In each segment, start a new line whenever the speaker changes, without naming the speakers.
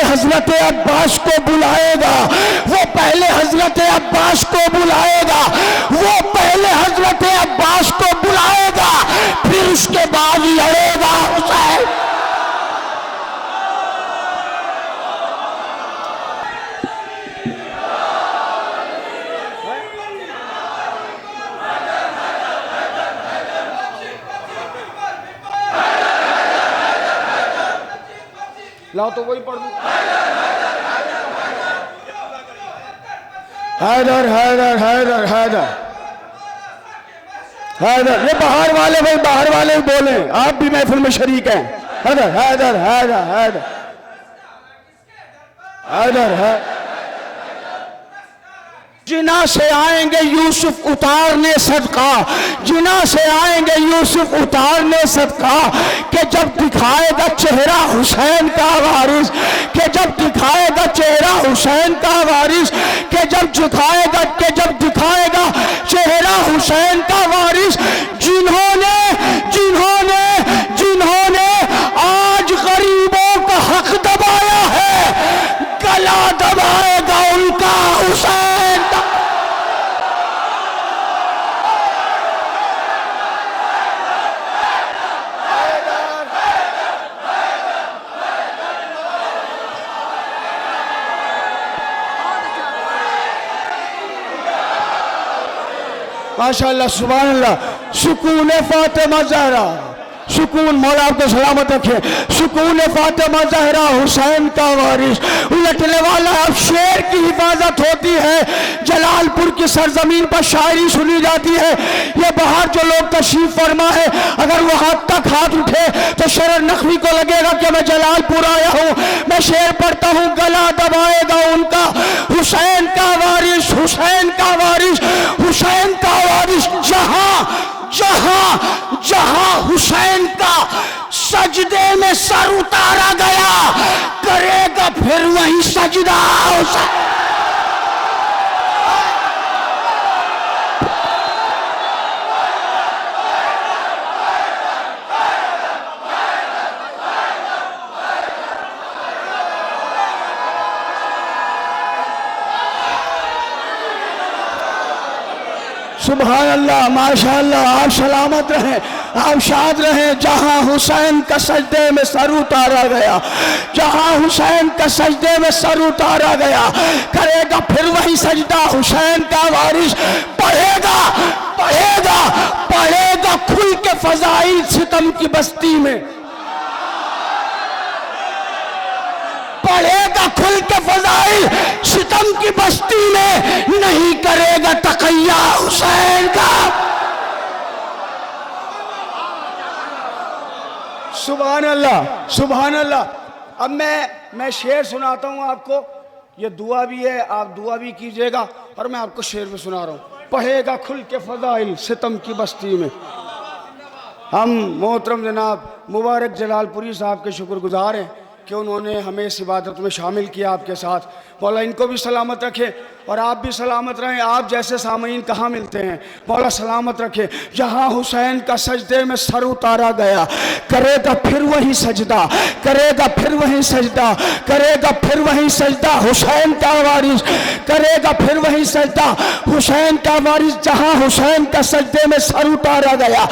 हजरत अब्बास को बुलाएगा, वो पहले हजरत अब्बास को बुलाएगा, वो पहले हजरत अब्बास को बुलाएगा, फिर उसके बाद लड़ेगा हुसैन। लाओ तो वही पढ़ दो। हैदर हैदर हैदर हैदर हैदर। ये बाहर वाले भाई, बाहर वाले बोले, आप भी महफिल में शरीक हैं। हैदर हैदर हैदर हैदर हैदर है। जिना से आएंगे यूसुफ उतारने सदका, जिना से आएंगे यूसुफ उतारने सदका, कि जब दिखाएगा चेहरा हुसैन का वारिस, कि जब दिखाएगा चेहरा हुसैन का वारिस, कि जब दिखाएगा चेहरा हुसैन का वारिस। जिन्होंने जिन्होंने जिन्होंने आज गरीबों का हक दबाया है, गला दबाएगा उनका हुसैन। माशाअल्लाह सुभान अल्लाह। सुकून फातिमा ज़हरा, सुकून, मौला आपको सलामत रखे। सुकून फातिमा ज़हरा हुसैन का वारिस। उलटने वाला अब शेर की हिफाजत होती है। जलालपुर की सरजमीन पर शायरी सुनी जाती है। ये बाहर जो लोग तशरीफ फरमा है, अगर वो हाथ तक हाथ उठे तो शेर नकवी को लगेगा कि मैं जलालपुर आया हूँ। मैं शेर पढ़ता हूँ, गला दबाएगा उनका हुसैन का वारिस, हुसैन का वारिस, हुसैन का वारिस। जहां जहां जहां हुसैन का सजदे में सर उतारा गया, करेगा फिर वही सजदा हुसैन। सुभान अल्लाह, माशाअल्लाह। आप सलामत रहें, आप शाद रहें। जहां हुसैन का सजदे में सर उतारा गया, जहां हुसैन का सजदे में सर उतारा गया, करेगा फिर वही सजदा हुसैन का वारिस। पढ़ेगा पढ़ेगा पढ़ेगा खुल के फजाइल सितम की बस्ती में, पढ़ेगा खुल के फजाइल सितम की बस्ती में, नहीं करेगा तकैया हुसैन का। सुभान अल्लाह, सुभान अल्लाह। अब मैं शेर सुनाता हूँ आपको। ये दुआ भी है, आप दुआ भी कीजिएगा, और मैं आपको शेर भी सुना रहा हूँ। पढ़ेगा खुल के फजाइल सितम की बस्ती में। हम मोहतरम जनाब मुबारक जलालपुरी साहब के शुक्रगुजार हैं कि उन्होंने हमें इस इबादत में शामिल किया आपके साथ। मौला इनको भी सलामत रखे और आप भी सलामत रहें। आप जैसे सामीन कहाँ मिलते हैं, मौला सलामत रखे। जहाँ हुसैन का सजदे में सर उतारा गया, करेगा फिर वही सजदा, करेगा फिर वही सजदा, करेगा फिर वही सजदा हुसैन का वारिस, करेगा फिर वही सजदा हुसैन का वारिस। जहाँ हुसैन का सजदे में सर उतारा गया,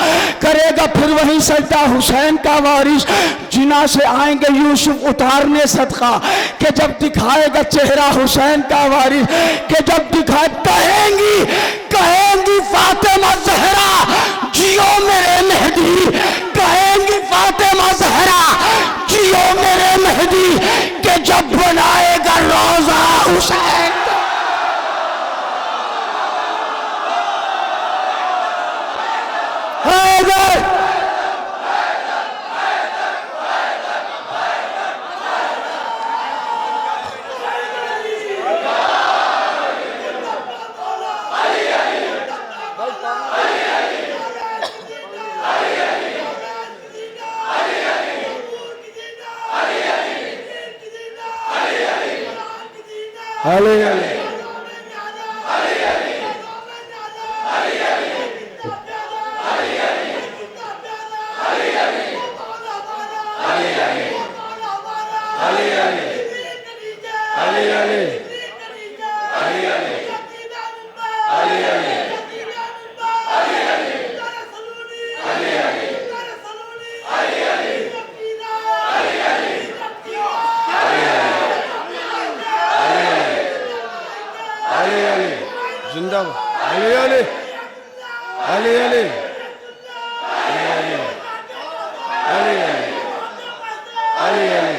करेगा फिर वही सजदा हुसैन का वारिस। जिना से आएंगे यूसुफ उतारने सदका, कि जब दिखाएगा चेहरा हुसैन का वारिस, कि जब दिखाए कहेंगी कहेंगी फातिमा ज़हरा जियो मेरे मेहदी, कहेंगी फातिमा ज़हरा जियो मेरे मेहदी, कि जब बनाएगा रोजा हुसैन। अली अली अली अली जिंदाबाद अली अली अली अली अली अली अली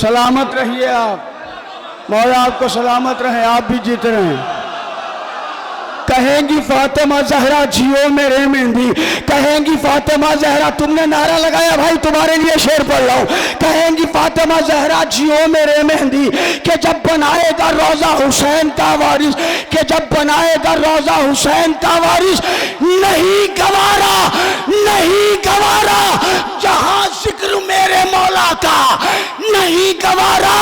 सलामत रहिए आप, मौला आपको सलामत रहे, आप भी जीते रहें। कहेंगी फातिमा जहरा जियो मेरे मेहंदी, कहेंगी फातिमा जहरा, तुमने नारा लगाया भाई, तुम्हारे लिए शेर पढ़ रहा हूं। कहेंगी फातिमा जहरा जियो मेरे मेहंदी, कि जब बनाएगा रोजा हुसैन का वारिस, कि जब बनाएगा रोजा हुसैन का वारिस, नहीं गवारा नहीं गवारा जहां जिक्र मेरे मौला का, नहीं गवारा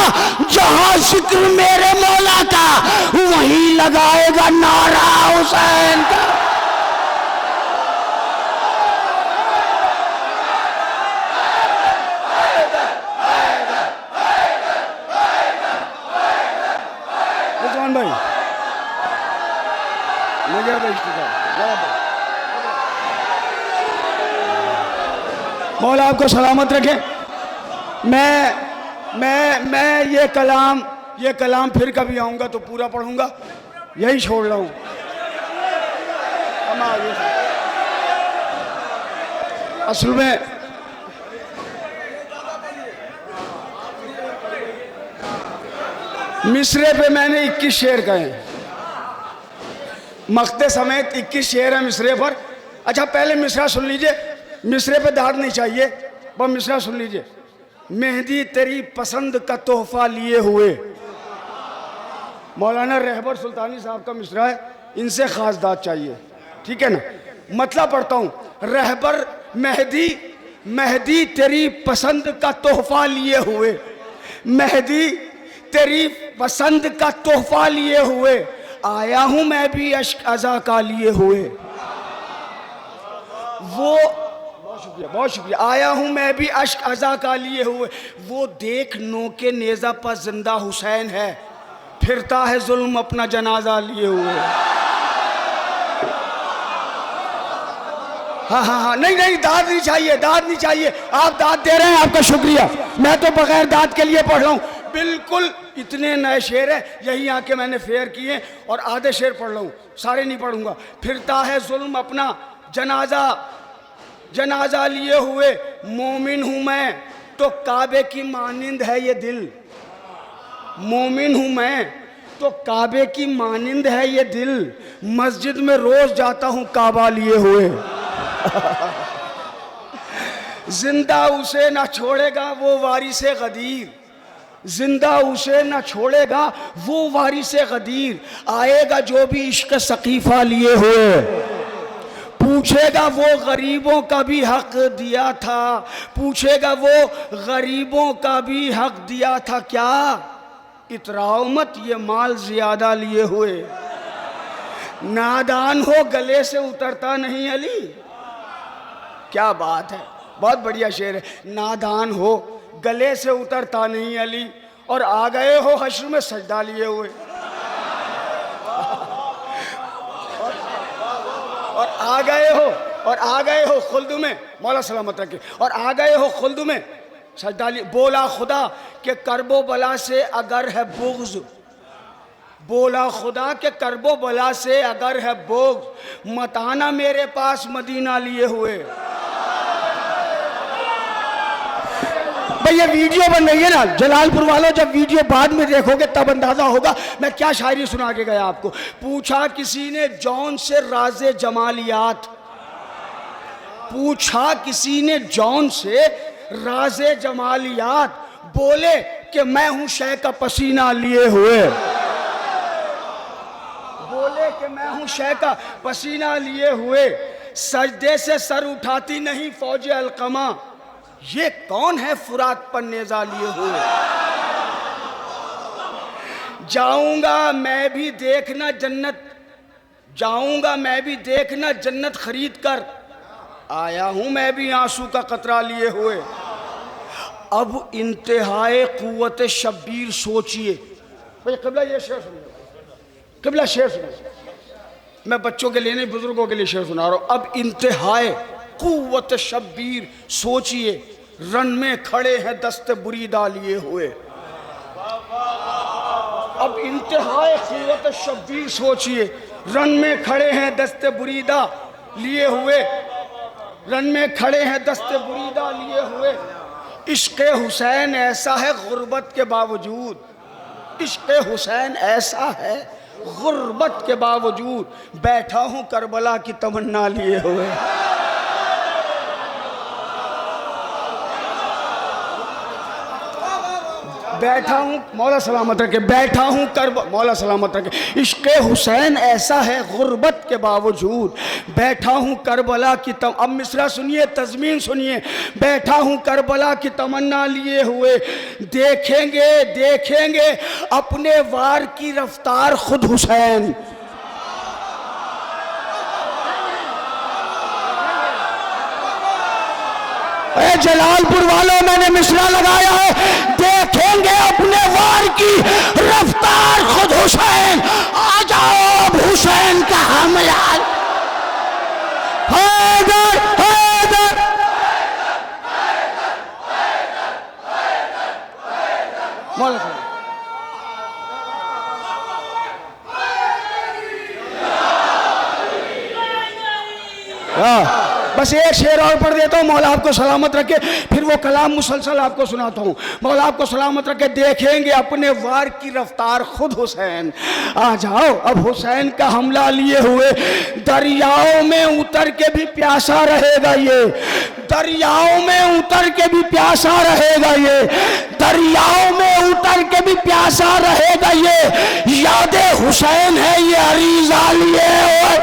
जहां जिक्र मेरे मौला का, वहीं लगाएगा नारा हुसैन का। रिजवान भाई मुझे मौला आपको सलामत रखे। मैं ये कलाम फिर कभी आऊंगा तो पूरा पढ़ूंगा, यही छोड़ रहा हूं। असल में मिसरे पे मैंने 21 शेर कहे, मक्ते समेत 21 शेर है मिसरे पर। अच्छा पहले मिसरा सुन लीजिए, मिसरे पे दाद नहीं चाहिए, पर मिसरा सुन लीजिए। मेहंदी तेरी पसंद का तोहफा लिए हुए, मौलाना रहबर सुल्तानी साहब का मिसरा है, इनसे खास दाद चाहिए, ठीक है ना। मतलब पढ़ता हूं, रहबर मेहदी तेरी पसंद का तोहफा लिए हुए, मेहदी तेरी पसंद का तोहफा लिए हुए, आया हूं मैं भी अश्क अज़ा का लिए हुए। वो बहुत शुक्रिया, आया हूं मैं भी अश्क अज़ा का लिए हुए। वो देख नो के नेज़ा पर जिंदा हुसैन है, फिरता है जुल्म अपना जनाजा लिए हुए। हाँ, नहीं दाद नहीं चाहिए, दाद नहीं चाहिए। आप दाद दे रहे हैं, आपका शुक्रिया। मैं तो बगैर दाद के लिए पढ़ रहा हूँ, बिल्कुल इतने नए शेर हैं, यही आके मैंने फेयर किए और आधे शेर पढ़ रहा हूँ, सारे नहीं पढ़ूंगा। फिरता है जुल्म अपना जनाजा लिए हुए, मोमिन हूं मैं तो काबे की मानिंद है ये दिल, मोमिन हूं मैं तो काबे की मानिंद है ये दिल, मस्जिद में रोज जाता हूं काबा लिए हुए। जिंदा उसे ना छोड़ेगा वो वारिसे गदीर, जिंदा उसे ना छोड़ेगा वो वारिसे गदीर, आएगा जो भी इश्क सकीफा लिए हुए, पूछेगा वो गरीबों का भी हक दिया था, पूछेगा वो गरीबों का भी हक दिया था क्या, इतराओ मत ये माल ज्यादा लिए हुए, नादान हो गले से उतरता नहीं अली। क्या बात है, बहुत बढ़िया शेर है। नादान हो गले से उतरता नहीं अली, और आ गए हो हश्र में सजदा लिए हुए, और आ गए हो खुल्द में, मौला सलामत रखे, और आ गए हो खुल्द में सजदा लिए। बोला खुदा के करबो बला से अगर है बुग़्ज़, बोला खुदा के करबो बला से अगर है बुग़्ज़, मत आना मेरे पास मदीना लिए हुए। भाई ये वीडियो बन रही है ना, जलालपुर वालों, जब वीडियो बाद में देखोगे तब अंदाजा होगा मैं क्या शायरी सुना के गया आपको। पूछा किसी ने जौन से राज़े जमालियात, पूछा किसी ने जौन से राज़े जमालियात, बोले कि मैं हूं शय का पसीना लिए हुए, बोले कि मैं हूं शय का पसीना लिए हुए, सजदे से सर उठाती नहीं फौज अलकमा, ये कौन है फुरात पर नेजा लिए हुए। जाऊंगा मैं भी देखना जन्नत, जाऊंगा मैं भी देखना जन्नत खरीद कर, आया हूं मैं भी आंसू का कतरा लिए हुए। अब इंतहाए कुव्वत शब्बीर सोचिए। भाई क़िबला ये शेर सुनिए, क़िबला शेर सुनिए, मैं बच्चों के लिए नहीं बुजुर्गों के लिए शेर सुना रहा हूं। अब इंतहाए कुव्वत शब्बीर सोचिए, रन में खड़े हैं दस्ते बुरीदा लिए हुए। अब इंतहाए कुव्वत शब्बीर सोचिए, रन में खड़े हैं दस्ते बुरीदा लिए हुए, रन में खड़े हैं दस्ते बुरीदा लिए हुए। इश्क़ हुसैन ऐसा है गुर्बत के बावजूद, इश्क़ हुसैन ऐसा है गुर्बत के बावजूद, बैठा हूँ करबला की तमन्ना लिए हुए। बैठा हूँ, मौला सलामत रखे, बैठा हूँ मौला सलामत रखे। इश्क़ हुसैन ऐसा है गुर्बत के बावजूद, बैठा हूँ करबला की अब मिसरा सुनिए, तज़मीन सुनिए। बैठा हूँ करबला की तमन्ना लिए हुए, देखेंगे देखेंगे अपने वार की रफ्तार खुद हुसैन। जलालपुर वालों, मैंने मिसरा लगाया है, देखेंगे अपने वार की रफ्तार खुद हुसैन। आ जाओ अब हुसैन का हमला। हैदर हैदर बस एक शेर और पढ़ देता हूँ, मौला आपको सलामत रखे, फिर वो कलाम मुसलसल आपको सुनाता हूँ। मौला आपको सलामत रखे, देखेंगे अपने वार की रफ्तार खुद हुसैन। आ जाओ अब हुसैन का हमला लिए हुए, दरियाओं में उतर के भी प्यासा रहेगा ये, दरियाओं में उतर के भी प्यासा रहेगा ये, दरियाओं में उतर के भी प्यासा रहेगा ये, यादे हुसैन है ये अरीज़ा लिए हुए।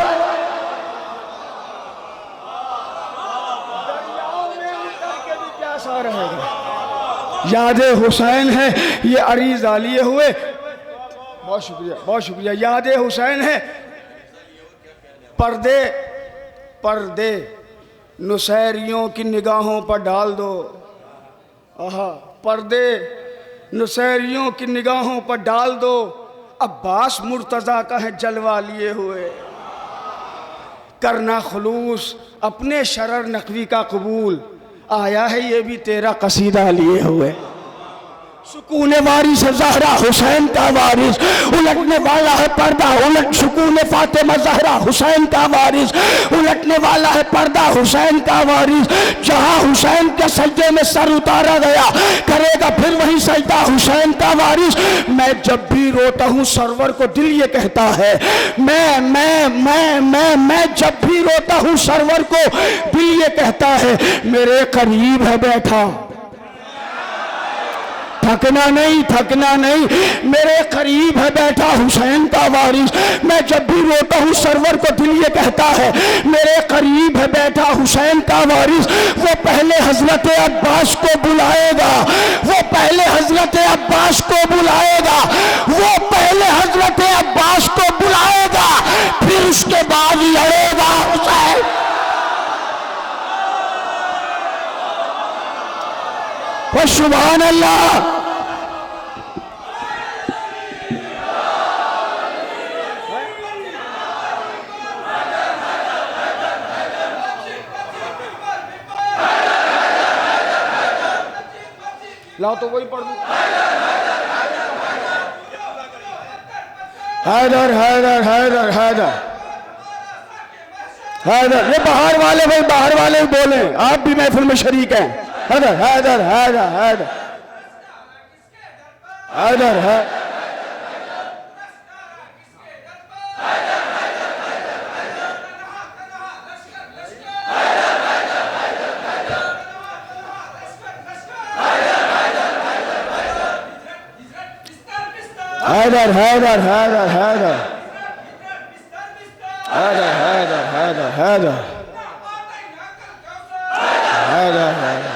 याद हुसैन है ये अरीज़ा लिए हुए। बहुत शुक्रिया, बहुत शुक्रिया। याद हुसैन है, पर्दे पर्दे नुसैरियों की निगाहों पर डाल दो। आहा, पर्दे नुसैरियों की निगाहों पर डाल दो, अब्बास मुर्तज़ा का है जलवा लिए हुए। करना खुलूस अपने शरर नकवी का कबूल, आया है ये भी तेरा कसीदा लिए हुए। सुकून वारिस ज़हरा हुसैन का वारिस, उलटने वाला है पर्दा उलट सुकून फातिमा ज़हरा हुसैन का वारिस, उलटने वाला है पर्दा हुसैन का वारिस। जहाँ हुसैन के सजदे में सर उतारा गया, करेगा फिर वही सजदा हुसैन का वारिस। मैं जब भी रोता हूँ सरवर को दिल ये कहता है, मैं जब भी रोता हूँ सरवर को दिल ये कहता है, मेरे करीब है बैठा, थकना नहीं थकना नहीं, मेरे करीब है बैठा हुसैन का वारिस। मैं जब भी रोता हूँ सरवर को दिल ये कहता है, मेरे करीब है बैठा हुसैन का वारिस। वो पहले हजरत अब्बास को बुलाएगा, वो पहले हजरत अब्बास को बुलाएगा, वो पहले हजरत अब्बास को बुलाएगा, फिर उसके बाद लड़ेगा हुसैन। वो सुभान अल्लाह। लाओ तो वही पढ़ दूं। हैदर हैदर हैदर हैदर हैदर, ये बाहर वाले भाई, बाहर वाले बोले, आप भी महफिल में शरीक हैं। हैदर हैदर हैदर हैदर हैदर है हैदर हैदर हैदर हैदर हैदर हैदर हैदर हैदर हैदर हैदर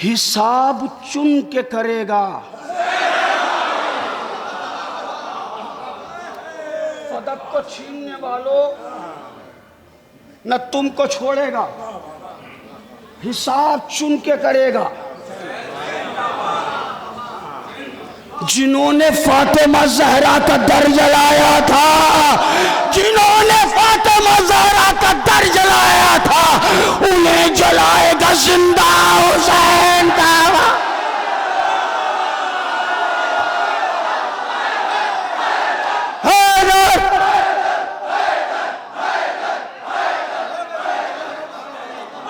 हिसाब चुन के करेगा। पदक को छीनने वालों न तुमको छोड़ेगा, हिसाब चुन के करेगा। जिन्होंने फातिमा ज़हरा का दर जलाया था, जिन्होंने फातिमा ज़हरा का दर जलाया था, उन्हें जलाएगा जिंदा हुसैन का।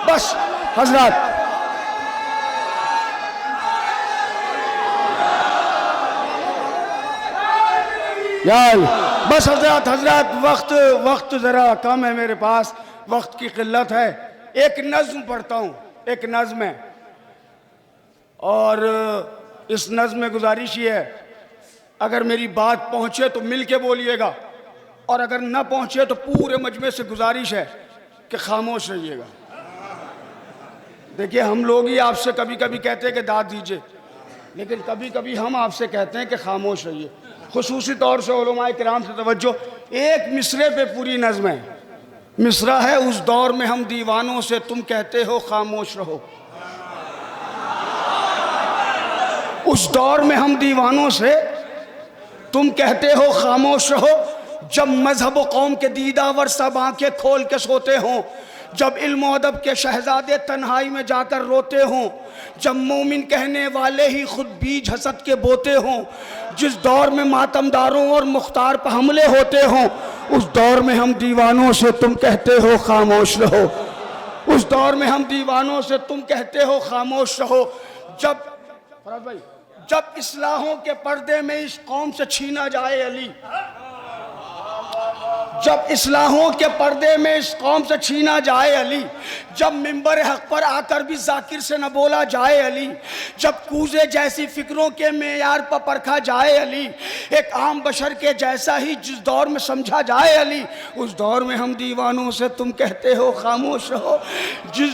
बस हजरत, यार बस हजरत, हजरत वक्त ज़रा कम है मेरे पास, वक्त की किल्लत है। एक नज़्म पढ़ता हूँ, एक नज़्म है, और इस नज़्म में गुजारिश ये है, अगर मेरी बात पहुँचे तो मिल के बोलिएगा, और अगर न पहुँचे तो पूरे मजमे से गुजारिश है कि खामोश रहिएगा। देखिए, हम लोग ही आपसे कभी कभी कहते हैं कि दाद दीजिए, लेकिन कभी कभी हम आपसे कहते हैं कि खामोश रहिए। खुसूसी तौर से उलमाए किराम से तवज्जो। एक मिसरे पे पूरी नज़्म है। मिसरा है, उस दौर में हम दीवानों से तुम कहते हो खामोश रहो। उस दौर में हम दीवानों से तुम कहते हो खामोश रहो, जब मजहब व कौम के दीदावर सब आंखें खोल के सोते हों, जब इल्म अदब के शहजादे तन्हाई में जाकर रोते हों, जब मोमिन कहने वाले ही खुद बीज हसद के बोते हों, जिस दौर में मातमदारों और मुख्तार पर हमले होते हों, उस दौर में हम दीवानों से तुम कहते हो खामोश रहो। उस दौर में हम दीवानों से तुम कहते हो खामोश रहो। जब फराज भाई, जब इस्लाहों के पर्दे में इस कौम से छीना जाए अली, जब इस्लाहों के पर्दे में इस कौम से छीना जाए अली, जब मिंबर हक पर आकर भी जाकिर से न बोला जाए अली, जब कूजे जैसी फिक्रों के मेयार पर परखा जाए अली, एक आम बशर के जैसा ही जिस दौर में समझा जाए अली, उस दौर में हम दीवानों से तुम कहते हो खामोश रहो। जिस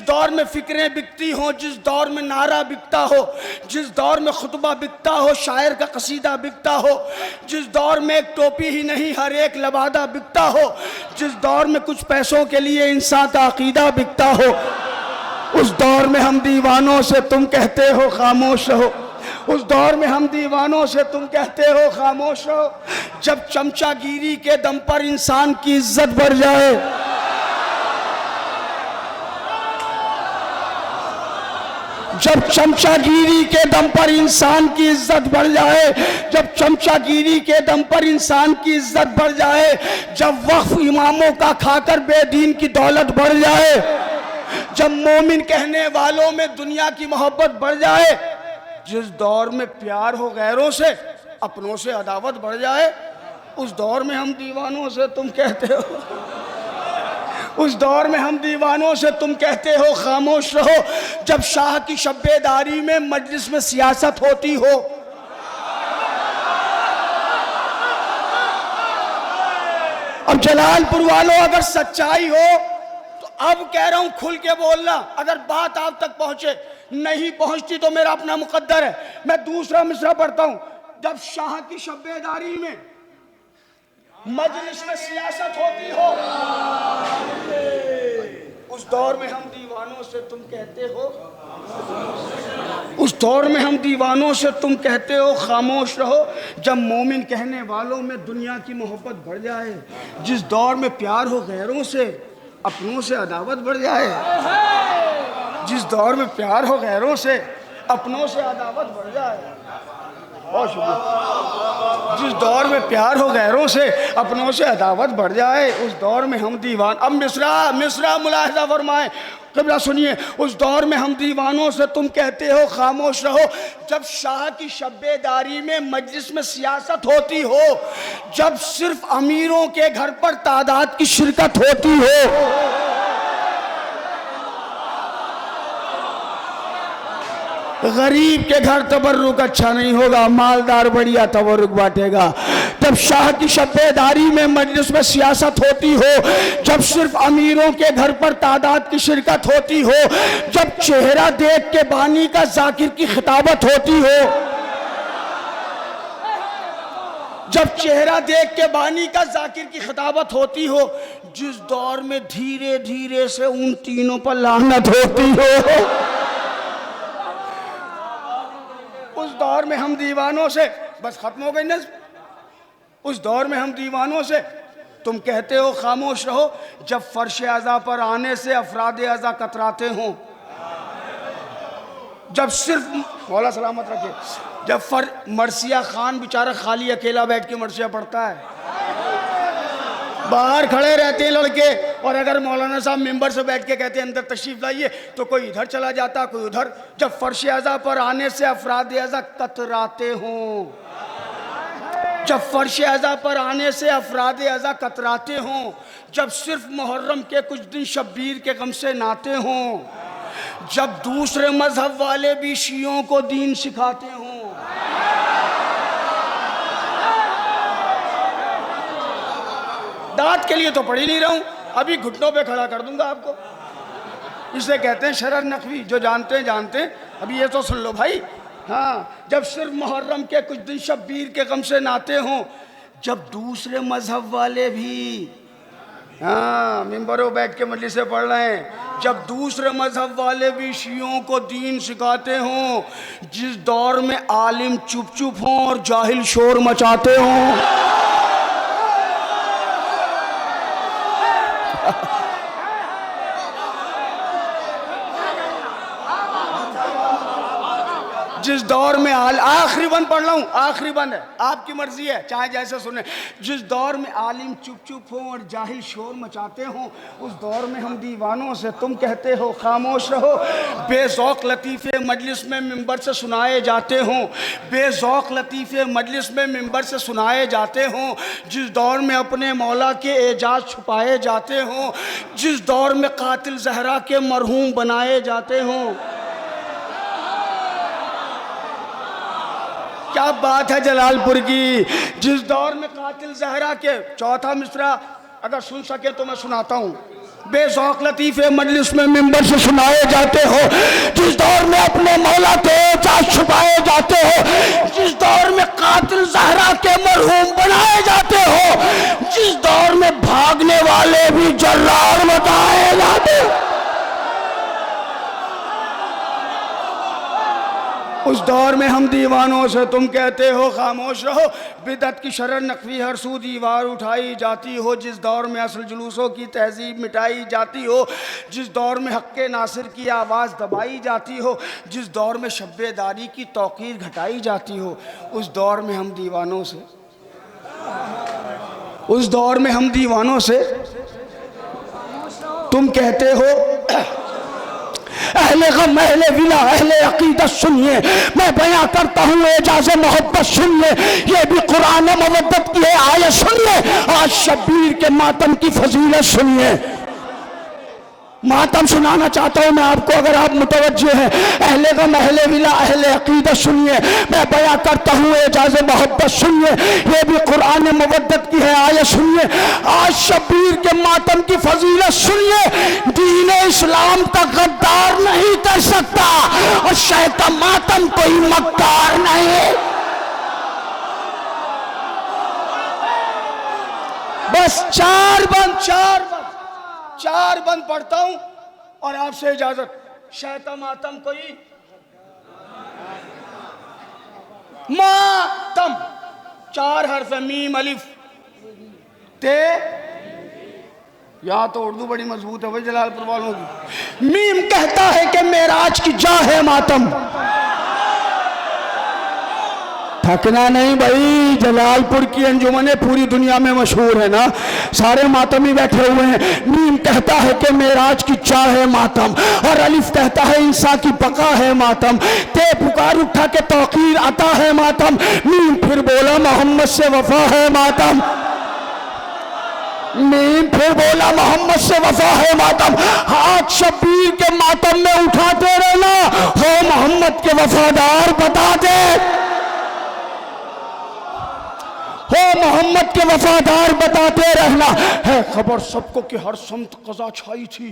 दौर में फिक्रें बिकती हों, जिस दौर में नारा बिकता हो, जिस दौर में खुतबा बिकता हो, शायर का कसीदा बिकता हो, जिस दौर में एक टोपी ही नहीं हर एक लबादा बिकता हो, जिस दौर में कुछ पैसों के लिए इंसान का अकीदा बिकता हो, उस दौर में हम दीवानों से तुम कहते हो खामोश रहो। उस दौर में हम दीवानों से तुम कहते हो खामोश रहो। जब चमचागिरी के दम पर इंसान की इज्जत बढ़ जाए, जब चमचागिरी के दम पर इंसान की इज्जत बढ़ जाए, जब चमचागिरी के दम पर इंसान की इज्जत बढ़ जाए, जब वक्फ इमामों का खाकर बेदीन की दौलत बढ़ जाए, जब मोमिन कहने वालों में दुनिया की मोहब्बत बढ़ जाए, जिस दौर में प्यार हो गैरों से, अपनों से अदावत बढ़ जाए, उस दौर में हम दीवानों से तुम कहते हो, उस दौर में हम दीवानों से तुम कहते हो खामोश रहो। जब शाह की शब्बेदारी में मजलिस में सियासत होती हो, अब जलालपुर वालों अगर सच्चाई हो तो अब कह रहा हूं खुल के बोलना, अगर बात आप तक पहुंचे, नहीं पहुंचती तो मेरा अपना मुकद्दर है। मैं दूसरा मिसरा पढ़ता हूं। जब शाह की शब्बेदारी में मजलिस में सियासत होती हो, उस दौर में हम दीवानों से तुम कहते हो, उस दौर में हम दीवानों से तुम कहते हो खामोश रहो। जब मोमिन कहने वालों में दुनिया की मोहब्बत बढ़ जाए, जिस दौर में प्यार हो गैरों से, अपनों से अदावत बढ़ जाए, जिस दौर में प्यार हो गैरों से, अपनों से अदावत बढ़ जाए, बहुत शुक्रिया, जिस दौर में प्यार हो गैरों से, अपनों से अदावत बढ़ जाए, उस दौर में हम दीवान। अब मिसरा मुलाहिजा फरमाए, कबला सुनिए। उस दौर में हम दीवानों से तुम कहते हो खामोश रहो। जब शाह की शब्बेदारी में मजलिस में सियासत होती हो, जब सिर्फ अमीरों के घर पर तादाद की शिरकत होती हो, गरीब के घर तबर्रुक अच्छा नहीं होगा, मालदार बढ़िया तबर्रुक बांटेगा। जब शाह की शब्बेदारी में मजलिस में सियासत होती हो, जब सिर्फ अमीरों के घर पर तादाद की शिरकत होती हो, जब चेहरा देख के बानी का जाकिर की खिताबत होती हो, जब चेहरा देख के बानी का जाकिर की खिताबत होती हो, जिस दौर में धीरे धीरे से उन तीनों पर लानत होती हो, उस दौर में हम दीवानों से, बस खत्म हो गई नज़्म, उस दौर में हम दीवानों से तुम कहते हो खामोश रहो, जब फर्श अज़ा पर आने से अफराद अज़ा कतराते हों, जब सिर्फ मौला सलामत रखे, जब मरसिया खान बेचारा खाली अकेला बैठ के मरसिया पढ़ता है, बाहर खड़े रहते हैं लड़के, और अगर मौलाना साहब मिंबर से बैठ के कहते हैं अंदर तशरीफ लाइए, तो कोई इधर चला जाता, कोई उधर। जब फर्श अज़ा पर आने से अफराद अज़ा कतराते हों, जब फर्श अज़ा पर आने से अफराद अज़ा कतराते हों, जब सिर्फ मुहर्रम के कुछ दिन शब्बीर के गम से नाते हों, जब दूसरे मजहब वाले भी शियों को दीन सिखाते हों, दांत के लिए तो पढ़ ही नहीं रहा हूं, अभी घुटनों पे खड़ा कर दूंगा आपको। इसे कहते हैं शरर नकवी, जो जानते हैं जानते हैं, अभी ये तो सुन लो भाई। हाँ, जब सिर्फ मुहर्रम के कुछ दिन शब्बीर के गम से नाते हों, जब दूसरे मजहब वाले भी हाँ मिंबरों बैठ के मजलिस से पढ़ रहे हैं, जब दूसरे मजहब वाले भी शियों को दीन सिखाते हों, जिस दौर में आलिम चुप चुप हों और जाहिल शोर मचाते हों, जिस दौर में आखिरी बंद पढ़ रहा हूं, आखिरी बंद है, आपकी मर्जी है, चाहे जैसे सुने। जिस दौर में आलिम चुप चुप हों और जाहिल शोर मचाते हों, उस दौर में हम दीवानों से तुम कहते हो खामोश रहो। बेज़ौक़ लतीफ़े मजलिस में मिंबर से सुनाए जाते हों, बेज़ौक़ लतीफ़े मजलिस में मिंबर से सुनाए जाते हों, जिस दौर में अपने मौला के एजाज छुपाए जाते हों, जिस दौर में कातिल ज़हरा के मरहूम बनाए जाते हों। क्या बात है जलालपुर की, जिस दौर में कातिल ज़हरा के, चौथा मिसरा अगर सुन सके तो मैं सुनाता हूँ। बेज़ौक़ लतीफ़े मजलिस में मिंबर से सुनाए जाते हो, जिस दौर में अपने मौला के एजाज छुपाए जाते हो, जिस दौर में कातिल ज़हरा के मरहूम बनाए जाते हो, जिस दौर में भागने वाले भी जर्रार बताए जाते हो, उस दौर में हम दीवानों से तुम कहते हो खामोश रहो। बिदअत की शरर नकवी हर सू दीवार उठाई जाती हो, जिस दौर में असल जुलूसों की तहजीब मिटाई जाती हो, जिस दौर में हक़्क़े नासिर की आवाज़ दबाई जाती हो, जिस दौर में शब्बेदारी की तौक़ीर घटाई जाती हो, उस दौर में हम दीवानों से, उस दौर में हम दीवानों से तुम कहते हो अहले गम अहले विला अहले अकीदत सुनिए, मैं बयां करता हूँ एजाज़े मोहब्बत सुनिए, ये भी कुरान मवद्दत की है आयत सुनिए, आज शब्बीर के मातम की फजीलत सुनिए। मातम सुनाना चाहता हूँ मैं आपको, अगर आप मुतवज्जे हैं। अहले गम अहले विला अहले अकीदत सुनिए, मैं बयां करता हूँ एजाज़े मोहब्बत सुनिए, ये भी कुरान मवद्दत की है आयत सुनिए, आज शब्बीर के मातम की फजीलत सुनिए। दीन इस्लाम का गद्दार नहीं कर सकता और शैतान मातम कोई मक्कार नहीं। बस चार बंद पढ़ता हूं और आपसे इजाजत। शैतान मातम कोई मातम, 4 हर्फ है, मीम अलिफ ते। यहाँ तो उर्दू बड़ी मजबूत है भाई जलालपुर वालों की। मीम कहता है कि मेराज की जा है मातम, थकना नहीं भाई, जलालपुर की अंजुमने पूरी दुनिया में मशहूर है ना, सारे मातमी बैठे हुए हैं। मीम कहता है कि मेराज की चाह है मातम, और अलिफ कहता है इंसान की बका है मातम, ते पुकार उठा के तौकीर अता है मातम, मीम फिर बोला मोहम्मद से वफा है मातम, मीम फिर बोला मोहम्मद से वफा है मातम। हाथ शब्बीर के मातम में उठाते रहना, हो मोहम्मद के वफादार बता दे, हो मोहम्मद के वफादार बताते रहना। है खबर सबको कि हर समत कज़ा छाई थी,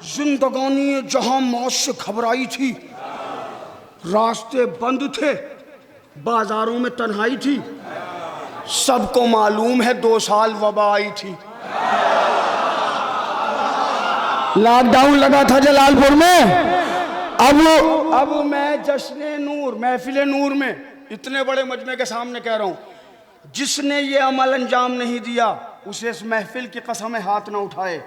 जिंदगानी जहां मौत से घबराई थी, रास्ते बंद थे, बाजारों में तन्हाई थी, सबको मालूम है 2 साल वबा आई थी। लॉकडाउन लगा था जलालपुर में। अब मैं जश्न नूर, महफिल नूर में इतने बड़े मजमे के सामने कह रहा हूं, जिसने ये अमल अंजाम नहीं दिया उसे इस महफिल की कसम हाथ ना उठाए।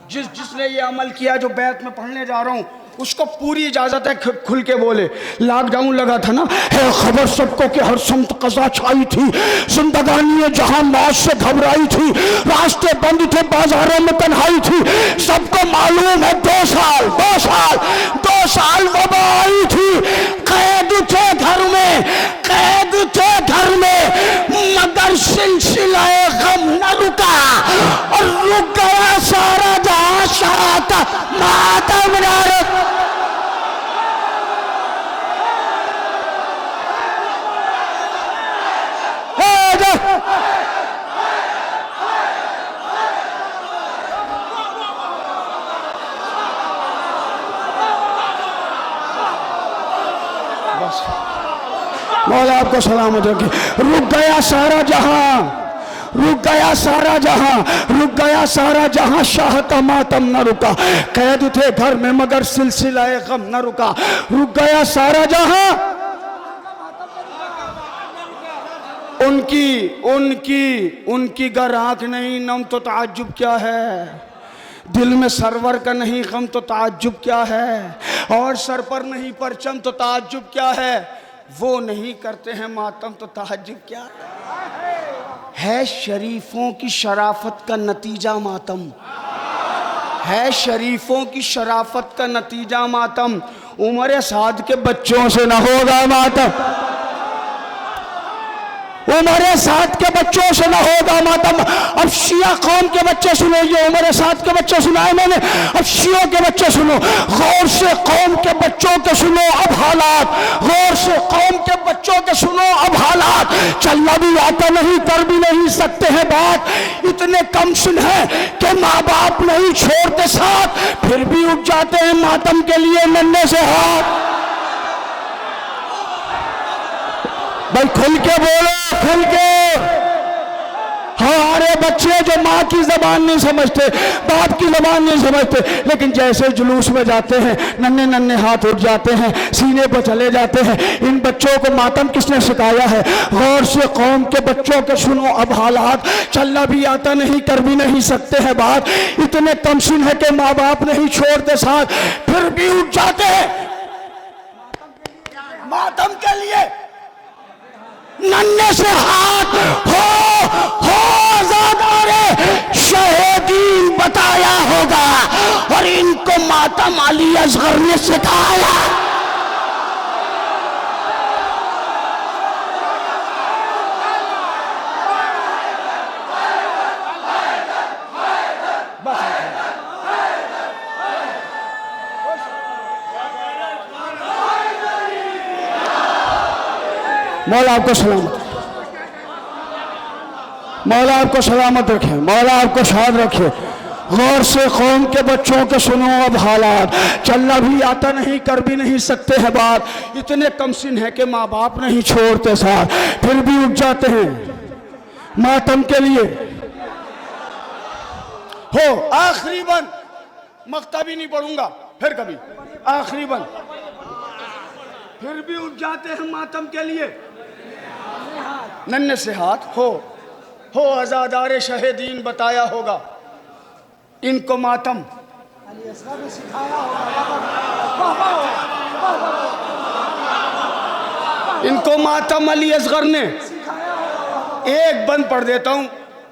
जिसने ये अमल किया जो बैत में पढ़ने जा रहा हूं, उसको पूरी इजाजत है खुल के बोले। लॉकडाउन लगा था ना, है खबर सबको कि हर समत कज़ा छाई थी, जिंदगानी जहां मौत से घबराई थी, रास्ते बंद थे, बाजारों में तन्हाई थी, सबको मालूम है 2 साल वबा आई थी। कैद थे घर में, मगर सिलसिलाए गम न रुका, और रुक गया सारा जहां शात मातम नारद। मौला आपको सलामत रखे। रुक गया सारा जहां, शाह का मातम न रुका। कैद थे घर में मगर सिलसिलाए गम न रुका, रुक गया सारा जहां। उनकी गर आंख नहीं नम तो ताज्जुब क्या है, दिल में सरवर का नहीं गम तो ताज्जुब क्या है, और सर पर नहीं परचम तो ताज्जुब क्या है, वो नहीं करते हैं मातम तो ताज्जुब क्या है। शरीफों की शराफत का नतीजा मातम है, शरीफों की शराफत का नतीजा मातम। उमर साद के बच्चों से न होगा मातम, उमर साद के बच्चों से न होगा मातम। अब शिया कौम के बच्चे सुनो, ये उमर साद के बच्चे सुनाए मैंने, अब शियों के बच्चे सुनो। गौर से कौम के बच्चों के सुनो अब हालात, गौर से कौम के बच्चों के सुनो अब हालात। चलना भी आता नहीं, कर भी नहीं सकते हैं बात, इतने कम सुन है कि माँ बाप नहीं छोड़ते साथ, फिर भी उठ जाते हैं मातम के लिए नन्हे से हाथ। भाई खुल के बोलो, खुल के। हमारे बच्चे जो माँ की जबान नहीं समझते, बाप की जबान नहीं समझते, लेकिन जैसे जुलूस में जाते हैं नन्हे नन्हे हाथ उठ जाते हैं, सीने पर चले जाते हैं। इन बच्चों को मातम किसने सिखाया है? गौर से कौम के बच्चों के सुनो अब हालात, चलना भी आता नहीं, कर भी नहीं सकते हैं बात, इतने कमसिन है कि माँ बाप नहीं छोड़ते साथ, फिर भी उठ जाते हैं मातम के लिए नन्हे से हाथ। हो आज़ादारे शहीदीन बताया होगा, और इनको मातम अली असगर ने सिखाया। मौला आपको सलामत, मौला आपको सलामत रखे, मौला आपको शाद रखे। गौर से कौम के बच्चों के सुनो अब हालात, चलना भी आता नहीं, कर भी नहीं सकते हैं बात, इतने कमसिन है कि माँ बाप नहीं छोड़ते साथ, फिर भी उठ जाते हैं मातम के लिए। हो आखिरी बंद, मक्ता भी नहीं पढ़ूंगा फिर कभी, आखिरी बंद, फिर भी उठ जाते हैं मातम के लिए नन्हे से हाथ। हो आज़ादारे शहीदीन बताया होगा, इनको मातम अली असगर ने सिखाया होगा, इनको मातम अली असगर ने। एक बंद पढ़ देता हूं,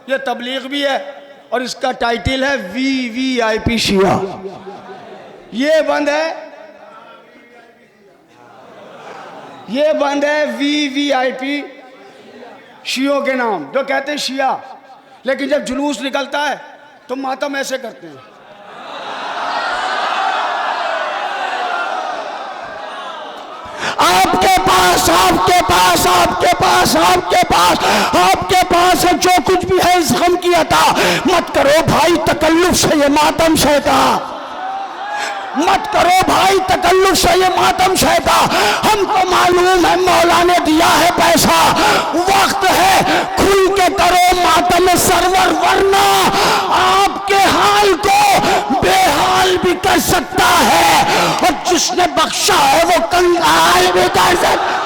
यह तबलीग भी है और इसका टाइटल है VVIP शिया। ये बंद है VVIP शियों के नाम, जो कहते हैं शिया, लेकिन जब जुलूस निकलता है तो मातम ऐसे करते हैं। आपके पास पास, आपके पास, आपके पास, आपके पास, आपके पास है जो कुछ भी है इस गम की अता। मत करो भाई तकल्लुफ से ये मातम सहता, मत करो भाई तकल्लुफ से ये मातम सहता। हमको मालूम है मौला ने दिया है पैसा, वक्त है खुल के करो मातम सरवर, वरना आपके हाल को बेहाल भी कर सकता है और जिसने बख्शा है वो कंगाल भी कर सकता।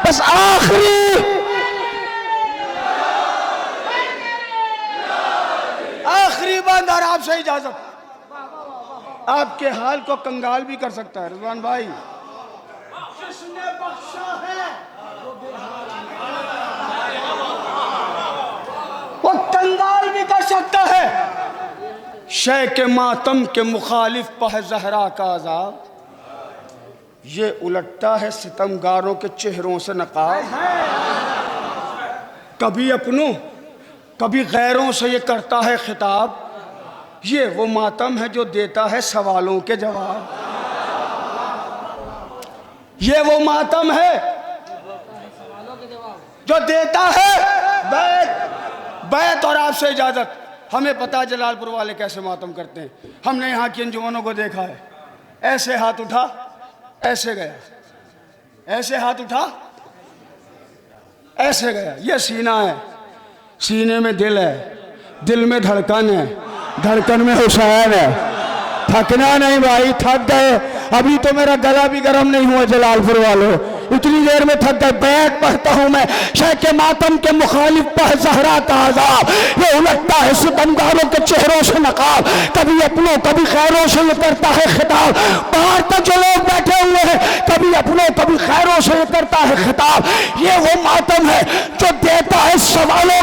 बस आखिरी बात और आपसे इजाजत, आपके हाल को कंगाल भी कर सकता है रिजवान भाई। जिसने बख्शा है वो कंगाल भी कर सकता है। शय के मातम के मुखालिफ पह जहरा का अजाब, ये उलटता है सितमगारों के चेहरों से नकाब। कभी अपनों कभी गैरों से ये करता है खिताब, ये वो मातम है जो देता है सवालों के जवाब। ये वो मातम है जो देता है बैत। और आपसे इजाजत, हमें पता है जलालपुर वाले कैसे मातम करते हैं। हमने यहाँ की अंजुमनों को देखा है, ऐसे हाथ उठा ऐसे गया, ऐसे हाथ उठा ऐसे गया। ये सीना है, सीने में दिल है, दिल में धड़कन है, धड़कन में हुसैन है। थकना नहीं भाई, थक गए, अभी तो मेरा गला भी गर्म नहीं हुआ जलालपुर वालों, इतनी देर में थक गए। बैत पढ़ता हूं मैं, शय के मातम के मुखालिफ पह ज़हरा का अज़ाब, ये उलटता है सितमगारों के चेहरों से नकाब। कभी अपनों कभी खैरों से ये करता है खिताब। बाहर तक जो लोग बैठे हुए हैं, कभी अपनों कभी खैरों से ये करता है खिताब। ये वो मातम है जो देता है सवालों